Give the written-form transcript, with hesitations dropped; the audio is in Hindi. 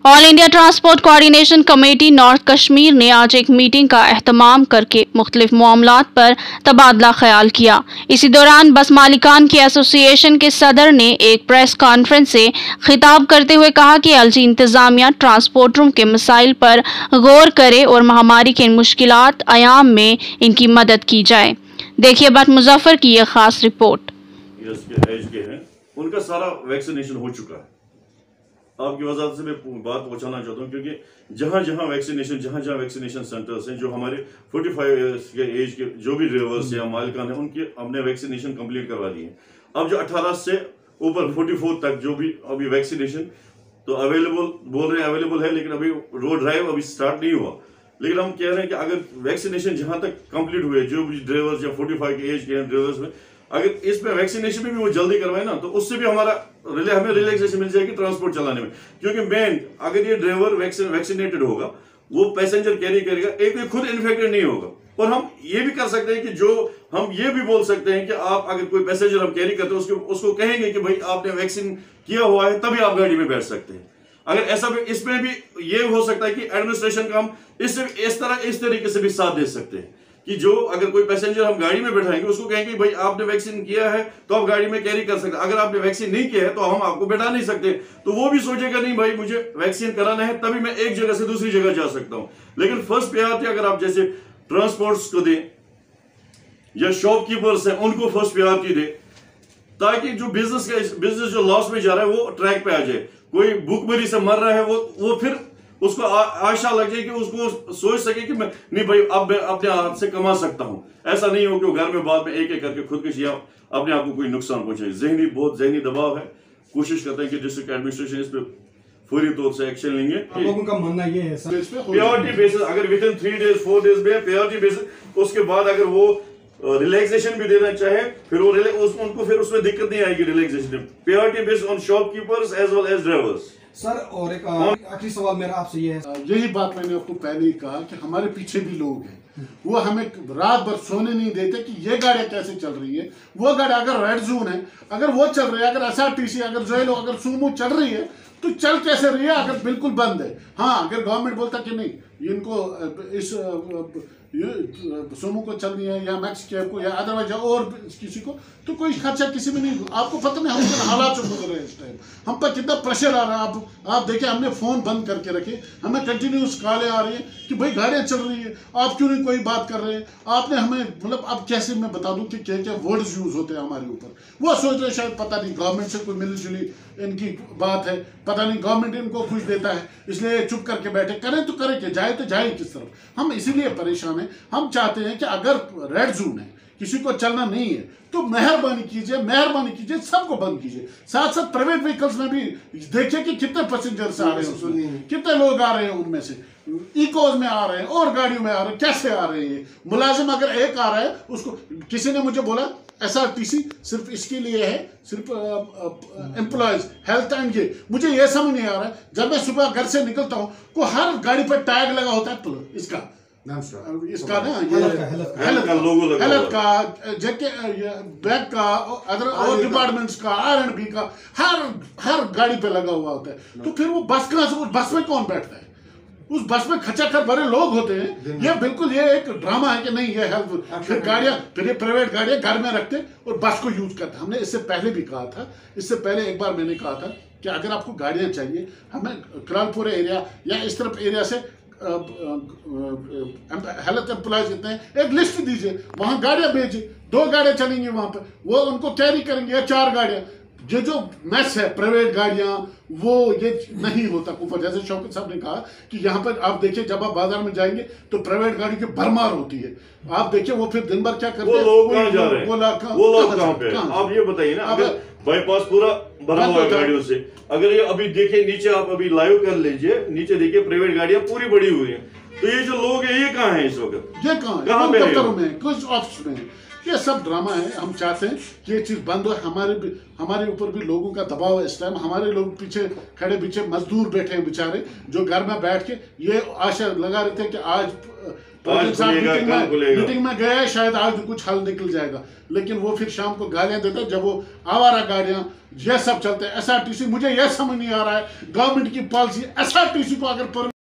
All India transport coordination committee north Kashmir ने आज एक मीटिंग का एहतमाम करके मुख्तलिफ मामलात पर तबादला ख्याल किया। इसी दौरान बस मालिकान की एसोसिएशन के सदर ने एक प्रेस कॉन्फ्रेंस से खिताब करते हुए कहा कि एलजी इंतजामिया ट्रांसपोर्टरों के मसाइल पर गौर करे और महामारी के इन मुश्किलात आयाम में इनकी मदद की जाए। देखिए बट मुजफ्फर की यह खास रिपोर्ट। उनका सारा वैक्सीनेशन हो चुका है। आपकी वजाहत से मैं बात पहुंचाना चाहता हूं, क्योंकि जहां जहां वैक्सीनेशन सेंटर्स हैं, जो हमारे 45 ईयर्स के एज के जो भी ड्राइवर्स या मालिकान हैं, उनकी हमने वैक्सीनेशन कंप्लीट करवा दी है। अब जो 18 से ऊपर 44 तक जो भी अभी वैक्सीनेशन तो अवेलेबल है, लेकिन अभी रोड ड्राइव अभी स्टार्ट नहीं हुआ। लेकिन हम कह रहे हैं कि अगर वैक्सीनेशन जहां तक कंप्लीट हुए, जो भी ड्राइवर्स या 45 के एज के ड्राइवर्स में, अगर इसमें वैक्सीनेशन में भी वो जल्दी करवाए ना, तो उससे भी हमें रिलैक्सेशन मिल जाएगी ट्रांसपोर्ट चलाने में। क्योंकि मेन अगर ये ड्राइवर वैक्सीनेटेड होगा, वो पैसेंजर कैरी करेगा, एक खुद इन्फेक्टेड नहीं होगा। और हम ये भी कर सकते हैं कि हम ये भी बोल सकते हैं कि आप अगर कोई पैसेंजर हम कैरी करते हैं, उसको कहेंगे कि भाई आपने वैक्सीन किया हुआ है तभी आप गाड़ी में बैठ सकते हैं। अगर ऐसा भी इसमें भी ये हो सकता है कि एडमिनिस्ट्रेशन का हम इस तरीके से भी साथ दे सकते हैं कि जो अगर कोई पैसेंजर हम गाड़ी में बैठाएंगे, उसको कहेंगे भाई आपने वैक्सीन किया है तो आप गाड़ी में कैरी कर सकते हैं, अगर आपने वैक्सीन नहीं किया है तो हम आपको बैठा नहीं सकते। तो वो भी सोचेगा नहीं भाई मुझे वैक्सीन कराना है तभी मैं एक जगह से दूसरी जगह जा सकता हूं। लेकिन फर्स्ट प्रायोरिटी अगर आप जैसे ट्रांसपोर्ट्स को दें या शॉपकीपर्स हैं, उनको फर्स्ट प्रायोरिटी दे, ताकि जो बिजनेस जो लॉस में जा रहा है वो ट्रैक पे आ जाए। कोई भूखमरी से मर रहा है, वो फिर उसको आशा लग जाए कि उसको सोच सके कि मैं नहीं भाई अब मैं अपने हाथ से कमा सकता हूं। ऐसा नहीं हो कि वो घर में बाद में एक एक करके खुदकुशी या अपने आप को कोई नुकसान पहुंचाए। बहुत जहनी दबाव है। कोशिश करते हैं कि डिस्ट्रिक्ट एडमिनिस्ट्रेशन इस पे फौरी तौर से एक्शन लेंगे। लोगों का मानना ये है प्रायोरिटी बेसिस, अगर विद इन 3 डेज 4 डेज में प्रायोरिटी बेसिस, उसके बाद अगर वो रिलैक्सेशन भी देना चाहे, फिर वो उनको फिर उसमें दिक्कत नहीं आएगी। Relaxation priority based on shopkeepers as well as drivers. Sir, और एक आखिरी सवाल मेरा आपसे ये है, यही बात मैंने आपको पहले ही कहा कि हमारे पीछे भी लोग हैं, वो हमें रात भर सोने नहीं देते कि ये गाड़ियां कैसे चल रही है। वो गाड़ी अगर रेड जोन है, अगर वो चल रही है, अगर एसआरटीसी, अगर जोएलो, अगर सूमो चल रही है, तो चल कैसे रही है अगर बिल्कुल बंद है। हाँ, अगर गवर्नमेंट बोलता कि नहीं इनको इस सोमो को चलनी है या मैक्स कैब को या अदरवाइज और किसी को, तो कोई खर्चा किसी में नहीं। आपको पता नहीं हम किन हालात से गुजर रहे हैं इस टाइम, हम पर कितना प्रेशर आ रहा है। आप देखिए, हमने फोन बंद करके रखे, हमें कंटिन्यूस कॉलें आ रही है कि भाई गाड़ियाँ चल रही है, आप क्यों नहीं कोई बात कर रहे हैं। आपने हमें मतलब अब कैसे मैं बता दूं कि क्या क्या वर्ड्स यूज होते हैं हमारे ऊपर। वो सोच रहे शायद पता नहीं गवर्नमेंट से कोई मिली जुली इनकी बात है, पता नहीं गवर्नमेंट इनको कुछ देता है, इसलिए चुप करके बैठे। करें तो करें, जाए तो जाए किस तरफ। हम इसीलिए परेशान हैं। हम चाहते हैं कि अगर रेड जोन है, किसी को चलना नहीं है, तो मेहरबानी कीजिए सबको बंद कीजिए। साथ साथ प्राइवेट व्हीकल्स में भी देखिए कि कितने पैसेंजर्स आ रहे हैं, कितने लोग आ रहे हैं, उनमें से इकोज में आ रहे हैं और गाड़ियों में आ रहे हैं, कैसे आ रहे हैं। मुलाजिम अगर एक आ रहा है, उसको किसी ने मुझे बोला एसआरटीसी सिर्फ इसके लिए है, सिर्फ एम्प्लॉयज हेल्थ एंड ये, मुझे ये समझ नहीं आ रहा है। जब मैं सुबह घर से निकलता हूँ, को हर गाड़ी पर टैग लगा होता है इसका ना हेल्थ का, जेके बैग का, अदर और डिपार्टमेंट्स का, R&B का, हर गाड़ी पे लगा हुआ होता है। तो फिर वो बस कहाँ से, बस में कौन बैठता है? उस बस में खचाखच भरे लोग होते हैं। ये बिल्कुल ये एक ड्रामा है कि नहीं ये हेल्थ, फिर गाड़ियां, फिर ये प्राइवेट गाड़ियां घर में रखते और बस को यूज करते। हमने इससे पहले भी कहा था, इससे पहले एक बार मैंने कहा था कि अगर आपको गाड़ियां चाहिए, हमें करालपुर एरिया या इस तरफ एरिया से हेल्थ एम्प्लॉयज इतने हैं, एक लिस्ट दीजिए, वहां गाड़ियां भेजिए, 2 गाड़ियां चलेंगी वहां पर, वो उनको कैरी करेंगे, या 4 गाड़ियां। ये जो मैस है प्राइवेट गाड़ियां, वो ये नहीं होता ऊपर। जैसे शौकत साहब ने कहा कि यहाँ पर आप देखिए, जब आप बाजार में जाएंगे तो प्राइवेट गाड़ी की भरमार होती है। आप देखिए वो फिर दिन भर क्या करते हैं, वो लोग कहाँ पे, आप ये बताइए ना। अगर बाईपास पूरा भरा हुआ है गाड़ियों से, अगर ये अभी देखिए नीचे, आप अभी लाइव कर लीजिए, नीचे देखिए प्राइवेट गाड़ियां पूरी बड़ी हुई है। तो ये जो लोग हैं, ये कहाँ है इस वक्त? ये कहाँ पे? दफ्तरों में, कुछ ऑफिस में। ये सब ड्रामा है। हम चाहते हैं कि ये चीज़ बंद हो। हमारे ऊपर भी लोगों का दबाव है इस टाइम। हमारे लोग पीछे मजदूर बैठे हैं बेचारे, जो घर में बैठ के ये आशा लगा रहे थे कि आज आज खुलेगा, कल खुलेगा। मीटिंग में गया है, शायद आज कुछ हल निकल जाएगा, लेकिन वो फिर शाम को गालियां देता है जब वो आवारा गाड़ियां ये सब चलते हैं। SRTC मुझे यह समझ नहीं आ रहा है, गवर्नमेंट की पॉलिसी SRTC को अगर